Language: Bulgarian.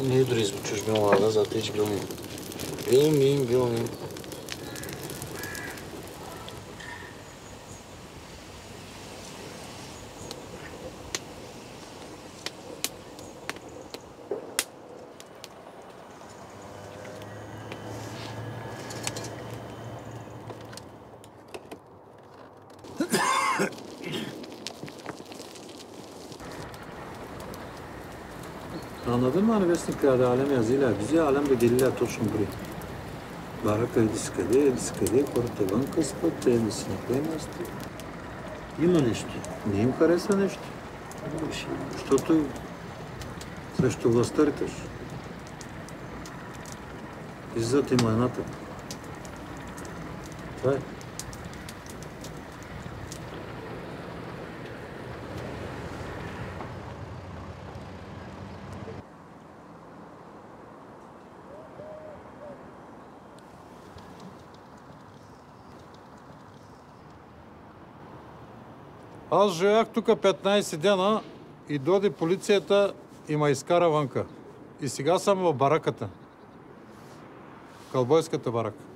Не дори звучиш милана, zato hiç bilmiyorum. Bilmiyorum. Anladın mı hani Vesnik Kağıdı alem yazıyla? Bizi alem de deliler точно buraya. Барака иди с къде, хората вънка спят, те не си на място. Има нещо. Не им хареса нещо. Защото срещу властта риташ. Иззад има едната. Това е. Аз живях тук 15 дена и дойде полицията и ме изкара вънка. И сега съм в бараката. В кълбойската барака.